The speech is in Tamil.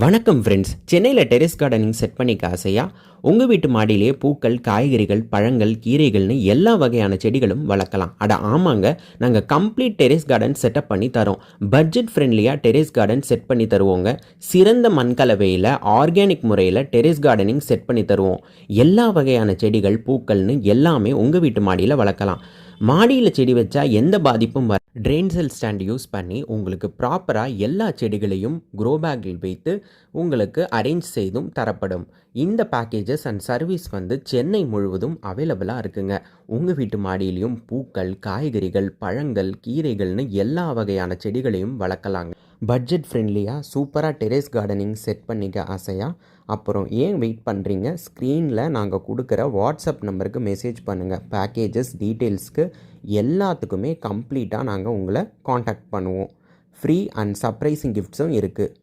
வணக்கம் ஃப்ரெண்ட்ஸ். சென்னையில் டெரேஸ் கார்டனிங் செட் பண்ணிக்க ஆசையா? உங்கள் வீட்டு மாடியிலேயே பூக்கள், காய்கறிகள், பழங்கள், கீரைகள்னு எல்லா வகையான செடிகளும் வளர்க்கலாம். அட ஆமாங்க, நாங்கள் கம்ப்ளீட் டெரேஸ் கார்டன் செட்டப் பண்ணி தரோம். பட்ஜெட் ஃப்ரெண்ட்லியாக டெரேஸ் கார்டன் செட் பண்ணி தருவோங்க. சிறந்த மண்கலவையில் ஆர்கானிக் முறையில் டெரேஸ் கார்டனிங் செட் பண்ணி தருவோம். எல்லா வகையான செடிகள், பூக்கள்னு எல்லாமே உங்கள் வீட்டு மாடியில் வளர்க்கலாம். மாடியில் செடி வச்சா எந்த பாதிப்பும் வர ட்ரெயின் செல் ஸ்டாண்ட் யூஸ் பண்ணி உங்களுக்கு ப்ராப்பராக எல்லா செடிகளையும் க்ரோ பேக்கில் வைத்து உங்களுக்கு அரேஞ்ச் செய்தும் தரப்படும். இந்த பேக்கேஜஸ் அண்ட் சர்வீஸ் சென்னை முழுவதும் அவைலபிளாக இருக்குங்க. உங்கள் வீட்டு மாடியிலையும் பூக்கள், காய்கறிகள், பழங்கள், கீரைகள்னு எல்லா வகையான செடிகளையும் வளர்க்கலாங்க. பட்ஜெட் ஃப்ரெண்ட்லியாக சூப்பராக டெரேஸ் கார்டனிங் செட் பண்ணிக்க ஆசையா? அப்புறம் ஏன் வெயிட் பண்ணுறீங்க? ஸ்க்ரீனில் நாங்கள் கொடுக்குற வாட்ஸ்அப் நம்பருக்கு மெசேஜ் பண்ணுங்கள். பேக்கேஜஸ் டீட்டெயில்ஸ்க்கு எல்லாத்துக்குமே கம்ப்ளீட்டாக நாங்கள் உங்களை காண்டாக்ட் பண்ணுவோம். ஃப்ரீ அண்ட் சர்ப்ரைசிங் கிஃப்ட்ஸும் இருக்குது.